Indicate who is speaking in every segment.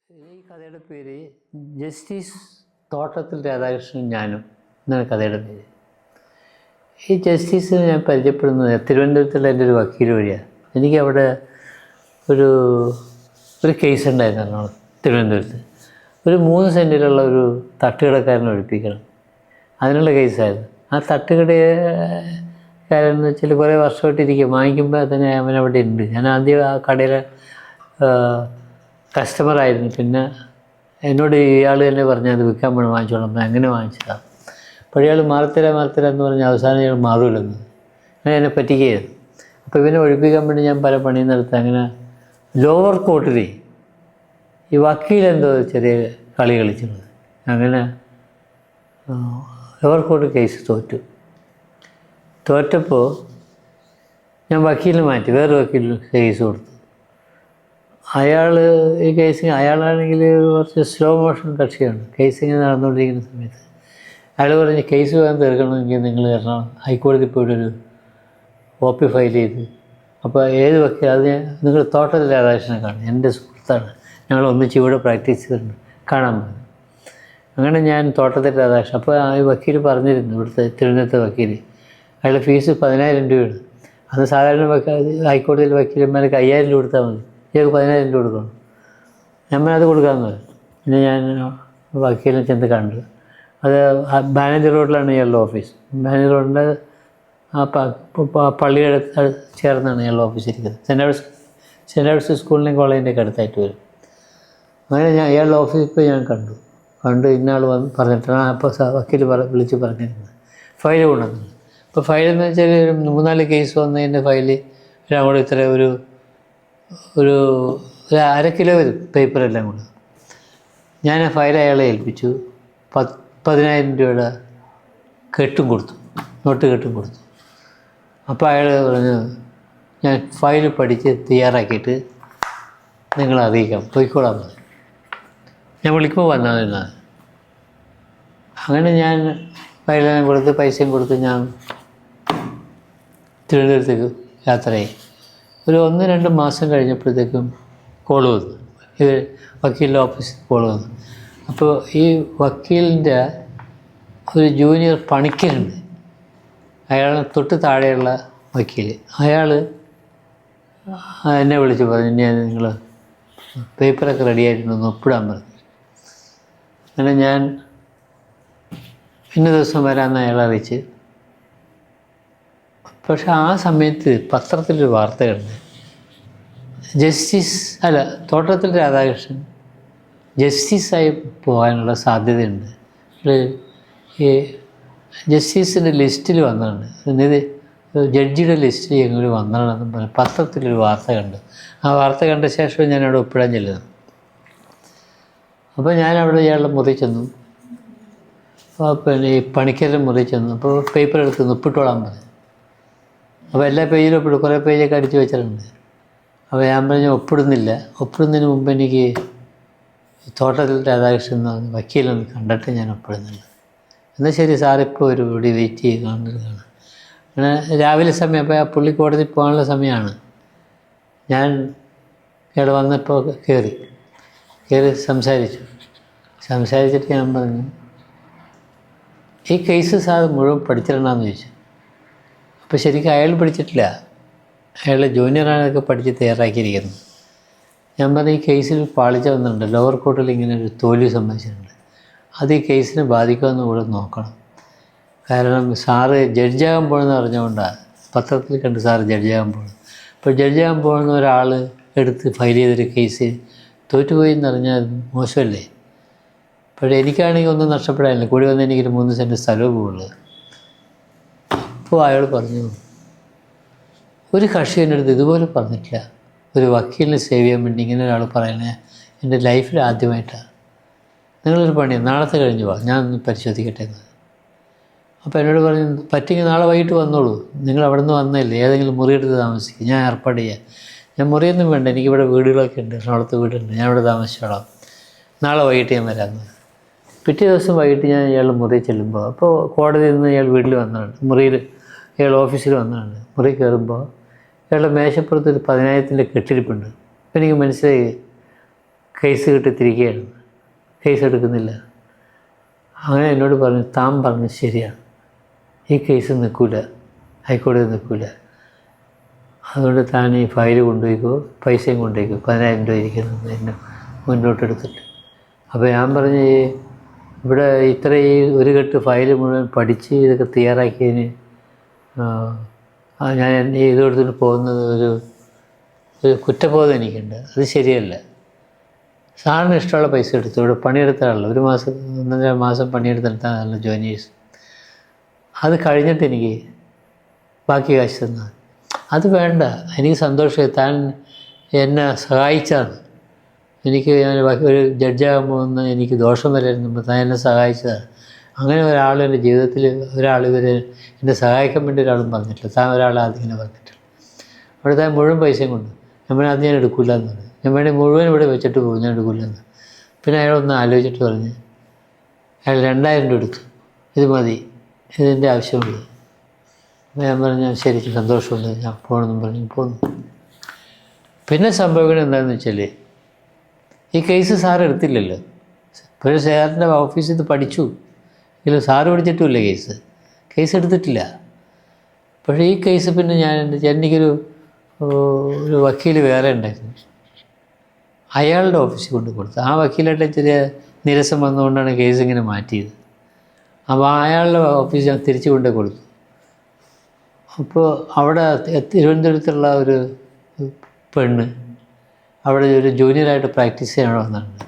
Speaker 1: ഈ കഥയുടെ പേര് ജസ്റ്റിസ് തോട്ടത്തിൽ രാധാകൃഷ്ണൻ ഞാനും എന്നാണ് കഥയുടെ പേര്. ഈ ജസ്റ്റിസിനെ ഞാൻ പരിചയപ്പെടുന്നത് തിരുവനന്തപുരത്തുള്ള എൻ്റെ ഒരു വക്കീൽ വഴിയാണ്. എനിക്കവിടെ ഒരു ഒരു കേസ് ഉണ്ടായിരുന്നു എറണാകുളത്ത് തിരുവനന്തപുരത്ത്. ഒരു 3 സെൻറ്റിലുള്ള ഒരു തട്ടുകടക്കാരനെ ഒഴിപ്പിക്കണം, അതിനുള്ള കേസായിരുന്നു. ആ തട്ടുകടക്കാരൻ എന്ന് വെച്ചാൽ കുറേ വർഷമായിട്ടിരിക്കുക, വാങ്ങിക്കുമ്പോൾ തന്നെ അവനവിടെ ഉണ്ട്. ഞാൻ ആദ്യം ആ കടയിലെ കസ്റ്റമറായിരുന്നു. പിന്നെ എന്നോട് ഇയാൾ തന്നെ പറഞ്ഞു അത് വിൽക്കാൻ വേണം, വാങ്ങിച്ചോളാം. അങ്ങനെ വാങ്ങിച്ചതാണ്. അപ്പോൾ ഇയാൾ മാറത്തരാ എന്ന് പറഞ്ഞ് അവസാനം ഇയാൾ മാറില്ലെന്ന് അങ്ങനെ എന്നെ പറ്റിക്കുകയായിരുന്നു. അപ്പോൾ ഇവനെ ഒഴിപ്പിക്കാൻ വേണ്ടി ഞാൻ പല പണിയും നടത്തി. അങ്ങനെ ലോവർ കോർട്ടിൽ ഈ വക്കീലെന്തോ ചെറിയ കളി കളിച്ചിരുന്നത്. അങ്ങനെ ലോവർ കോർട്ട് കേസ് തോറ്റപ്പോൾ ഞാൻ വക്കീലിനെ മാറ്റി, വേറെ വക്കീലിന് കേസ് കൊടുത്തു. അയാൾ ഈ കേസിങ്, അയാളാണെങ്കിൽ കുറച്ച് സ്ലോ മോഷൻ കക്ഷിയാണ്. കേസിങ് നടന്നുകൊണ്ടിരിക്കുന്ന സമയത്ത് അയാൾ പറഞ്ഞ് കേസ് വേഗം തീർക്കണമെങ്കിൽ നിങ്ങൾ കാരണം ഹൈക്കോടതി പോയിട്ടൊരു OP ഫയൽ ചെയ്ത്. അപ്പോൾ ഏത് വക്കീൽ, അത് നിങ്ങൾ തോട്ടത്തിൽ രാധാകൃഷ്ണനെ കാണും, എൻ്റെ സുഹൃത്താണ്, ഞങ്ങൾ ഒന്നിച്ച് ഇവിടെ പ്രാക്ടീസ് ചെയ്തിട്ടുണ്ട്, കാണാൻ പറഞ്ഞു. അങ്ങനെ ഞാൻ തോട്ടത്തിൽ രാധാകൃഷ്ണൻ, അപ്പോൾ ആ വക്കീൽ പറഞ്ഞിരുന്നു, ഇവിടുത്തെ തിരുവനന്തപുരത്തെ വക്കീൽ, അയാളുടെ ഫീസ് 10,000 രൂപയാണ്. അത് സാധാരണ ഹൈക്കോടതിയിൽ വക്കീലന്മാർക്ക് 5,000 രൂപ കൊടുത്താൽ മതി, ഇയാൾക്ക് 10,000 രൂപ കൊടുക്കണം. അത് കൊടുക്കാമെന്ന് പറഞ്ഞു. പിന്നെ ഞാൻ വക്കീലിനെ ചെന്ന് കണ്ടു. അത് ബാനർജി റോഡിലാണ് ഇയാളുടെ ഓഫീസ്. ബാനർജി റോഡിൻ്റെ ആ പള്ളിയുടെ ചേർന്നാണ് ഇയാളുടെ ഓഫീസ് ഇരിക്കുന്നത്. സെൻറ്റ് ആൾബർട്ട്സ് സ്കൂളിൻ്റെയും കോളേജിൻ്റെയൊക്കെ അടുത്തായിട്ട് വരും. അങ്ങനെ ഞാൻ ഇയാളുടെ ഓഫീസിൽ പോയി ഞാൻ കണ്ടു. ഇന്നാൾ വന്ന് പറഞ്ഞിട്ടാണ് അപ്പോൾ വക്കീൽ വിളിച്ച് പറഞ്ഞിരുന്നത് ഫയൽ കൊണ്ടുവന്നത്. അപ്പോൾ ഫയലെന്ന് വെച്ചാൽ 3-4 കേസ് വന്നതിൻ്റെ ഫയൽ എല്ലാം കൂടെ ഇത്ര ഒരു 1/2 കിലോ വരും പേപ്പറെല്ലാം കൂടെ. ഞാൻ ആ ഫയൽ അയാളെ ഏൽപ്പിച്ചു. 10,000 രൂപയുടെ നോട്ട് കെട്ടും കൊടുത്തു. അപ്പോൾ അയാൾ പറഞ്ഞു, ഞാൻ ഫയൽ പഠിച്ച് തയ്യാറാക്കിയിട്ട് നിങ്ങളെ അറിയിക്കാം, പോയിക്കോളാൻ പറഞ്ഞു. ഞാൻ വിളിക്കുമ്പോൾ വന്നാൽ നിന്നാൽ. അങ്ങനെ ഞാൻ ഫയലെല്ലാം കൊടുത്ത് പൈസയും കൊടുത്ത് ഞാൻ തിരുവനന്തപുരത്തേക്ക് യാത്രയായി. ഒരു 1-2 മാസം കഴിഞ്ഞപ്പോഴത്തേക്കും കോൾ വന്നു, ഇത് വക്കീലിൻ്റെ ഓഫീസിൽ കോൾ വന്നു. അപ്പോൾ ഈ വക്കീലിൻ്റെ ഒരു ജൂനിയർ പണിക്കരുണ്ട്, അയാൾ തൊട്ട് താഴെയുള്ള വക്കീൽ, അയാൾ എന്നെ വിളിച്ച് പറഞ്ഞു, ഞാൻ നിങ്ങൾ പേപ്പറൊക്കെ റെഡിയായിട്ടുണ്ടെന്ന് ഒപ്പിടാൻ പറഞ്ഞു. അങ്ങനെ ഞാൻ ഇന്ന ദിവസം വരാമെന്ന് അയാളെ അറിയിച്ച്. പക്ഷെ ആ സമയത്ത് പത്രത്തിലൊരു വാർത്ത കണ്ട്, തോട്ടത്തിൽ രാധാകൃഷ്ണൻ ജസ്റ്റിസായി പോകാനുള്ള സാധ്യതയുണ്ട്, ഈ ജസ്റ്റിസിൻ്റെ ലിസ്റ്റിൽ വന്നിട്ടുണ്ട്, ജഡ്ജിയുടെ ലിസ്റ്റിൽ എങ്ങനെ വന്നതാണെന്ന് പറഞ്ഞ് പത്രത്തിലൊരു വാർത്ത കണ്ടു. ആ വാർത്ത കണ്ട ശേഷം ഞാൻ അവിടെ ഒപ്പിടാൻ ചെല്ലുന്നു. അപ്പോൾ ഞാൻ അവിടെ ഇയാളുടെ മുറി ചെന്നു. പിന്നെ ഈ പണിക്കരുടെ മുറി ചെന്നു. അപ്പോൾ പേപ്പർ എടുത്ത് ഒപ്പിട്ടോളാൻ പറഞ്ഞു. അപ്പോൾ എല്ലാ പേജിലും ഒപ്പിടും, കുറേ പേജൊക്കെ അടിച്ച് വെച്ചിട്ടുണ്ട്. അപ്പോൾ ഞാൻ പറഞ്ഞു ഒപ്പിടുന്നതിന് മുമ്പ് എനിക്ക് തോട്ടത്തിൽ രാധാകൃഷ്ണൻ എന്ന് വക്കീലൊന്ന് കണ്ടിട്ട് ഞാൻ ഒപ്പിടുന്നുണ്ട്. എന്നാൽ ശരി സാർ, ഇപ്പോൾ ഒരു ഇവിടെ വെയിറ്റ് ചെയ്ത് കാണുന്നതാണ്. അങ്ങനെ രാവിലെ സമയം, അപ്പോൾ ആ പുള്ളി കോടതി പോകാനുള്ള സമയമാണ്. ഞാൻ ഇവിടെ വന്നപ്പോൾ കയറി സംസാരിച്ചിട്ട് ഞാൻ പറഞ്ഞു, ഈ കേസ് സാർ മുഴുവൻ പഠിച്ചിട്ടുണ്ടെന്ന് ചോദിച്ചു. അപ്പോൾ ശരിക്കും അയാൾ പഠിച്ചിട്ടില്ല, അയാളുടെ ജൂനിയറാണ് ഇതൊക്കെ പഠിച്ച് തയ്യാറാക്കിയിരിക്കുന്നത്. ഞാൻ പറഞ്ഞ ഈ കേസിൽ പാളിച്ച വന്നിട്ടുണ്ട്, ലോവർ കോർട്ടിൽ ഇങ്ങനെ ഒരു തോൽവി സംഭവിച്ചിട്ടുണ്ട്, അത് ഈ കേസിനെ ബാധിക്കുമെന്ന് കൂടെ നോക്കണം. കാരണം സാറ് ജഡ്ജാകാൻ പോകുന്നത് അറിഞ്ഞുകൊണ്ടാണ് പത്രത്തിൽ കണ്ട് സാറ് ജഡ്ജാകാൻ പോകുന്നത്. അപ്പോൾ ജഡ്ജാകാൻ പോകുന്ന ഒരാൾ എടുത്ത് ഫയൽ ചെയ്തൊരു കേസ് തോറ്റുപോയി എന്നറിഞ്ഞാൽ മോശമല്ലേ. പക്ഷേ എനിക്കാണെങ്കിൽ ഒന്നും നഷ്ടപ്പെടാനില്ല, കൂടി വന്ന് എനിക്കൊരു 3 സെൻറ്റ് സ്ഥലവും പോകുള്ളത്. അപ്പോൾ അയാൾ പറഞ്ഞു, ഒരു കക്ഷി എൻ്റെ അടുത്ത് ഇതുപോലെ പറഞ്ഞിട്ടില്ല, ഒരു വക്കീലിനെ സേവ് ചെയ്യാൻ വേണ്ടി ഇങ്ങനെ ഒരാൾ പറയണേ എൻ്റെ ലൈഫിൽ ആദ്യമായിട്ടാണ്. നിങ്ങളൊരു പണി, നാളത്തെ കഴിഞ്ഞ് പോവാം, ഞാൻ ഒന്ന് പരിശോധിക്കട്ടെ എന്ന്. അപ്പോൾ എന്നോട് പറഞ്ഞു, പറ്റിയെങ്കിൽ നാളെ വൈകിട്ട് വന്നോളൂ, നിങ്ങൾ അവിടെ നിന്ന് വന്നല്ലേ, ഏതെങ്കിലും മുറിയെടുത്ത് താമസിക്കും, ഞാൻ ഏർപ്പാട് ചെയ്യാം. ഞാൻ മുറിയൊന്നും വേണ്ട, എനിക്കിവിടെ വീടുകളൊക്കെ ഉണ്ട്, എറണാകുളത്ത് വീടുണ്ട്, ഞാൻ ഇവിടെ താമസിച്ചോളാം, നാളെ വൈകിട്ട് ഞാൻ വരാമെന്ന്. പിറ്റേ ദിവസം വൈകിട്ട് ഞാൻ ഇയാളുടെ മുറിയിൽ ചെല്ലുമ്പോൾ, അപ്പോൾ കോടതിയിൽ നിന്ന് ഇയാൾ വീട്ടിൽ വന്നതാണ്, ഇയാൾ ഓഫീസിൽ വന്നതാണ്. മുറി കയറുമ്പോൾ ഇയാളുടെ മേശപ്പുറത്ത് ഒരു 10,000-ൻ്റെ കെട്ടിരിപ്പുണ്ട്. അപ്പോൾ എനിക്ക് മനസ്സിലായി കേസ് കിട്ടിത്തിരിക്കുകയാണ്, കേസ് എടുക്കുന്നില്ല. അങ്ങനെ എന്നോട് പറഞ്ഞു, താൻ പറഞ്ഞു ശരിയാണ്, ഈ കേസ് നിൽക്കില്ല, ഹൈക്കോടതി നിൽക്കില്ല, അതുകൊണ്ട് താൻ ഈ ഫയൽ കൊണ്ടുപോയിക്കോ, പൈസയും കൊണ്ടുപോയിക്കോ, 10,000 രൂപ ഇരിക്കുന്നത് എന്നെ മുന്നോട്ടെടുത്തിട്ട്. അപ്പോൾ ഞാൻ പറഞ്ഞു, ഇവിടെ ഇത്ര ഈ ഒരു കെട്ട് ഫയൽ മുഴുവൻ പഠിച്ച് ഇതൊക്കെ തയ്യാറാക്കിയതിന് ഞാൻ ഇതെടുത്തിട്ട് പോകുന്നത് ഒരു കുറ്റബോധം എനിക്കുണ്ട്, അത് ശരിയല്ല. സാറിന് ഇഷ്ടമുള്ള പൈസ എടുത്തു, ഇവിടെ പണിയെടുത്താണല്ലോ, 1 മാസം 1.5 മാസം പണിയെടുത്തെടുത്താണല്ലോ ജോയിനേഴ്സ്. അത് കഴിഞ്ഞിട്ട് എനിക്ക് ബാക്കി കാശ് തന്നാൽ അത് വേണ്ട, എനിക്ക് സന്തോഷമായി, താൻ എന്നെ സഹായിച്ചാണ്. എനിക്ക് ഞാൻ ഒരു ജഡ്ജാകുമ്പോൾ ഒന്ന് എനിക്ക് ദോഷം വരായിരുന്നു, താൻ എന്നെ സഹായിച്ചതാണ്. അങ്ങനെ ഒരാൾ എൻ്റെ ജീവിതത്തിൽ ഒരാൾ ഇവരെ എന്നെ സഹായിക്കാൻ വേണ്ടി ഒരാളും പറഞ്ഞിട്ടില്ല, താൻ ഒരാളെ അതിങ്ങനെ പറഞ്ഞിട്ടില്ല. അവിടെ താൻ മുഴുവൻ പൈസയും കൊണ്ട് അത് ഞാൻ എടുക്കില്ല എന്ന് പറഞ്ഞു. ഞാൻ വേണ്ടി മുഴുവൻ ഇവിടെ വെച്ചിട്ട് പോകും, ഞാൻ എടുക്കില്ലെന്ന്. പിന്നെ അയാളൊന്ന് ആലോചിച്ചിട്ട് പറഞ്ഞ് അയാൾ 2,000 രൂപ എടുത്തു, ഇത് മതി, ഇതിൻ്റെ ആവശ്യമുള്ളൂ. ഞാൻ പറഞ്ഞു ശരി, സന്തോഷമുണ്ട്, ഞാൻ പോകണമെന്നും പറഞ്ഞു പോന്നു. പിന്നെ സംഭവിക്കുന്നത് എന്താണെന്ന് വെച്ചാൽ, ഈ കേസ് സാർ എടുത്തില്ലല്ലോ. പക്ഷേ സാറിൻ്റെ ഓഫീസിൽ ഇത് പഠിച്ചു, എങ്കിലും സാറ് പഠിച്ചിട്ടുമില്ല കേസ് എടുത്തിട്ടില്ല. പക്ഷേ ഈ കേസ് പിന്നെ എനിക്കൊരു വക്കീൽ വേറെ ഉണ്ടായിരുന്നു, അയാളുടെ ഓഫീസിൽ കൊണ്ട് കൊടുത്തു. ആ വക്കീലായിട്ട് ചെറിയ നിരസം വന്നുകൊണ്ടാണ് കേസ് ഇങ്ങനെ മാറ്റിയത്. അപ്പോൾ അയാളുടെ ഓഫീസ് ഞാൻ തിരിച്ചു കൊണ്ടേ കൊടുത്തു. അപ്പോൾ അവിടെ തിരുവനന്തപുരത്തുള്ള ഒരു പെണ്ണ് അവിടെ ഒരു ജൂനിയറായിട്ട് പ്രാക്ടീസ് ചെയ്യാൻ വന്നിട്ടുണ്ട്.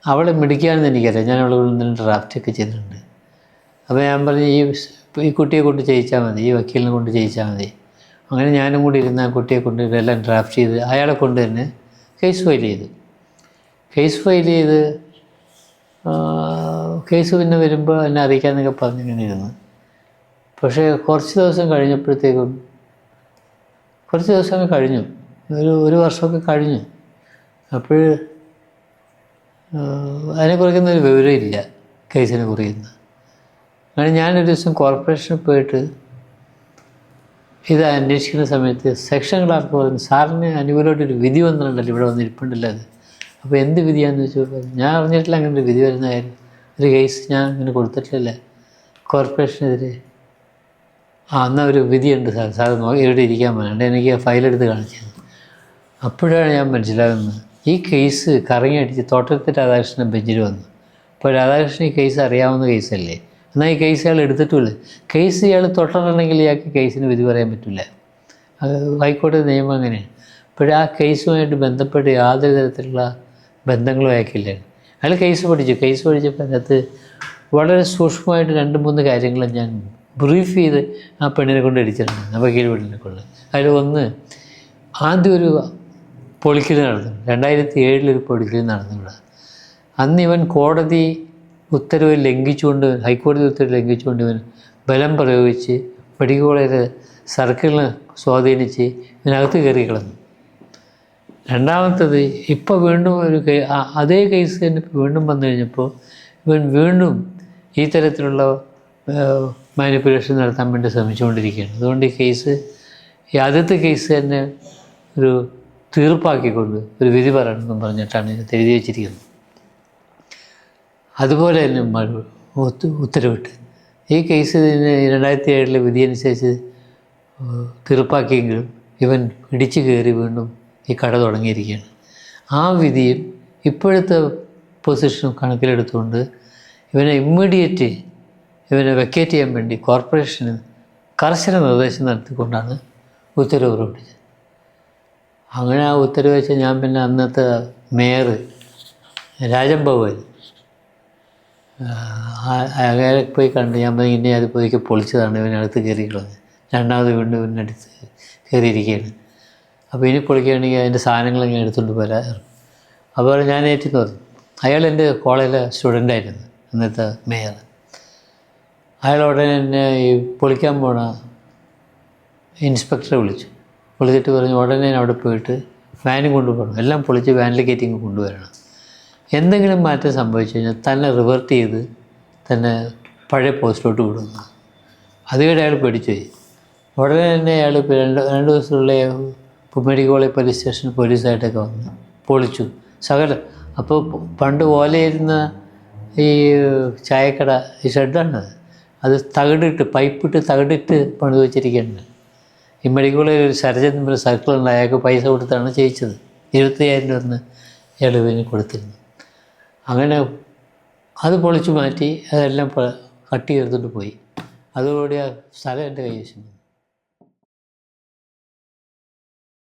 Speaker 1: അവളെ മിടിക്കുകയാണെന്ന് എനിക്കറിയാം, ഞാൻ അവളെ കൊണ്ട് ഡ്രാഫ്റ്റൊക്കെ ചെയ്തിട്ടുണ്ട്. അപ്പോൾ ഞാൻ പറഞ്ഞു, ഈ കുട്ടിയെ കൊണ്ട് ചെയ്യിച്ചാൽ മതി, ഈ വക്കീലിനെ കൊണ്ട് ചെയ്യിച്ചാൽ മതി. അങ്ങനെ ഞാനും കൂടി ഇരുന്ന് ആ കുട്ടിയെ കൊണ്ട് ഇതെല്ലാം ഡ്രാഫ്റ്റ് ചെയ്ത് അയാളെ കൊണ്ട് തന്നെ കേസ് ഫയൽ ചെയ്തു. കേസ് പിന്നെ വരുമ്പോൾ എന്നെ അറിയിക്കാമെന്നൊക്കെ പറഞ്ഞിങ്ങനെ ഇരുന്നു. പക്ഷേ കുറച്ച് ദിവസം കഴിഞ്ഞപ്പോഴത്തേക്കും, കുറച്ച് ദിവസമൊക്കെ കഴിഞ്ഞു, ഒരു വർഷമൊക്കെ കഴിഞ്ഞു. അപ്പോൾ അതിനെക്കുറിക്കുന്നൊരു വിവരമില്ല, കേസിനെ കുറിക്കുന്ന. അങ്ങനെ ഞാനൊരു ദിവസം കോർപ്പറേഷനിൽ പോയിട്ട് ഇത് അന്വേഷിക്കുന്ന സമയത്ത് സെക്ഷൻ ക്ലാർക്ക് പറഞ്ഞു, സാറിന് അനുകൂലമായിട്ടൊരു വിധി വന്നിട്ടുണ്ടല്ലോ, ഇവിടെ വന്നിരിപ്പുണ്ടല്ലോ അത്. അപ്പോൾ എന്ത് വിധിയാണെന്ന് ചോദിച്ചപ്പോൾ ഞാൻ അറിഞ്ഞിട്ടില്ല അങ്ങനെ ഒരു വിധി വരുന്ന കാര്യം. ഒരു കേസ് ഞാൻ ഇങ്ങനെ കൊടുത്തിട്ടില്ല കോർപ്പറേഷനെതിരെ. എന്നാൽ ഒരു വിധിയുണ്ട് സാർ ഇവിടെ ഇരിക്കാൻ വേണ്ട, എനിക്ക് ഫയലെടുത്ത് കാണിച്ചത്. അപ്പോഴാണ് ഞാൻ മനസ്സിലാകുന്നത്, ഈ കേസ് കറങ്ങി അടിച്ച് തോട്ടത്തിൽ രാധാകൃഷ്ണൻ ബെഞ്ചിൽ വന്നു. അപ്പോൾ രാധാകൃഷ്ണൻ ഈ കേസ് അറിയാവുന്ന കേസല്ലേ, എന്നാൽ ഈ കേസ് ഇയാൾ എടുത്തിട്ടുമില്ല. കേസ് ഇയാൾ തൊട്ടിട്ടുണ്ടെങ്കിൽ ഇയാൾക്ക് കേസിന് വിധി പറയാൻ പറ്റില്ല, ഹൈക്കോടതി നിയമം അങ്ങനെയാണ്. അപ്പോഴാ കേസുമായിട്ട് ബന്ധപ്പെട്ട് യാതൊരു തരത്തിലുള്ള ബന്ധങ്ങളും അയാൾക്കില്ല. അയാൾ കേസ് പഠിച്ചപ്പോൾ അതിനകത്ത് വളരെ സൂക്ഷ്മമായിട്ട് 2-3 കാര്യങ്ങൾ ഞാൻ ബ്രീഫ് ചെയ്ത് ആ പെണ്ണിനെ കൊണ്ട് അടിച്ചിട്ടുണ്ട്, വക്കീൽ പെണ്ണിനെ കൊണ്ട്. അതിൽ ഒന്ന്, ആദ്യം ഒരു പൊളിക്കൽ നടന്നു, 2007 ഒരു പൊളിക്കൽ നടന്നു ഇവിടെ. അന്ന് ഇവൻ കോടതി ഉത്തരവ് ലംഘിച്ചുകൊണ്ട്, ഹൈക്കോടതി ഉത്തരവ് ലംഘിച്ചുകൊണ്ട് ഇവൻ ബലം പ്രയോഗിച്ച് മെഡിക്കൽ കോളേജ് സർക്കിളിനെ സ്വാധീനിച്ച് ഇതിനകത്ത് കയറി കിടന്നു. രണ്ടാമത്തത്, ഇപ്പോൾ വീണ്ടും അതേ കേസ് തന്നെ വീണ്ടും വന്നു കഴിഞ്ഞപ്പോൾ ഇവൻ വീണ്ടും ഈ തരത്തിലുള്ള മാനിപ്പുലേഷൻ നടത്താൻ വേണ്ടി ശ്രമിച്ചുകൊണ്ടിരിക്കുകയാണ്. അതുകൊണ്ട് ഈ ആദ്യത്തെ കേസ് തന്നെ ഒരു തീർപ്പാക്കിക്കൊണ്ട് ഒരു വിധി പറയണമെന്നും പറഞ്ഞിട്ടാണ് ഇത് എഴുതി വച്ചിരിക്കുന്നത്. അതുപോലെ തന്നെ ഉത്തരവിട്ട് ഈ കേസ് 2007 വിധി അനുസരിച്ച് തീർപ്പാക്കിയെങ്കിലും ഇവൻ ഇടിച്ചു കയറി വീണ്ടും ഈ കട തുടങ്ങിയിരിക്കുകയാണ്. ആ വിധിയും ഇപ്പോഴത്തെ പൊസിഷനും കണക്കിലെടുത്തുകൊണ്ട് ഇവനെ ഇമ്മീഡിയറ്റ് വെക്കേറ്റ് ചെയ്യാൻ വേണ്ടി കോർപ്പറേഷന് കർശന നിർദ്ദേശം നടത്തിക്കൊണ്ടാണ് ഉത്തരവ് പുറപ്പെടുവിച്ചത്. അങ്ങനെ ആ ഉത്തരവ് വെച്ച് ഞാൻ പിന്നെ അന്നത്തെ മേയർ രാജൻ ഭവൻ അയാളെ പോയി കണ്ട് ഞാൻ പറഞ്ഞു, ഇനി അത് പോയി പൊളിച്ചതാണ്, ഇവനടുത്ത് കയറിയിട്ടുള്ളത്, രണ്ടാമത് വീണ്ടും ഇവനടുത്ത് കയറിയിരിക്കുകയാണ്. അപ്പോൾ ഇനി പൊളിക്കുകയാണെങ്കിൽ അതിൻ്റെ സാധനങ്ങളിങ്ങനെ എടുത്തുകൊണ്ട് പോരാ. അപ്പോൾ ഞാൻ ഏറ്റെന്ന് പറഞ്ഞു. അയാൾ എൻ്റെ കോളേജിലെ സ്റ്റുഡൻ്റായിരുന്നു, അന്നത്തെ മേയർ. അയാൾ ഉടനെ എന്നെ ഈ പൊളിക്കാൻ പോണ ഇൻസ്പെക്ടറെ വിളിച്ചിട്ട് പറഞ്ഞു, ഉടനെ അവിടെ പോയിട്ട് വാനും കൊണ്ടുപോകണം, എല്ലാം പൊളിച്ച് വാനിൽ കയറ്റിങ് കൊണ്ടുവരണം. എന്തെങ്കിലും മാറ്റം സംഭവിച്ചു കഴിഞ്ഞാൽ തന്നെ റിവേർട്ട് ചെയ്ത് തന്നെ പഴയ പോസ്റ്റിലോട്ട് വിടുന്നു. അതുകഴിഞ്ഞ് അയാൾ പേടിച്ചുപോയി. ഉടനെ തന്നെ അയാൾ 2 ദിവസത്തിലുള്ള മെഡിക്കൽ കോളേജ് പോലീസ് സ്റ്റേഷനിൽ പോലീസായിട്ടൊക്കെ വന്ന് പൊളിച്ചു. സകല. അപ്പോൾ പണ്ട് ഓലയിരുന്ന ഈ ചായക്കട ഈ ഷെഡാണ് അത് തകിടിട്ട് പൈപ്പിട്ട് തകിടിട്ട് പണിത് വെച്ചിരിക്കുകയാണ്. ഈ മെഡിക്കൽ കോളേജിൽ ഒരു സർജൻ തമ്മിൽ സർക്കിളുണ്ട്, അയാൾക്ക് പൈസ കൊടുത്താണ് ചെയ്യിച്ചത്. 25,000 രൂപ ഇളവിന് കൊടുത്തിരുന്നു. അങ്ങനെ അത് പൊളിച്ചു മാറ്റി അതെല്ലാം കട്ട് ചെയ്തിട്ട് പോയി. അതോടുകൂടി ആ സ്ഥലം എൻ്റെ കൈവശം.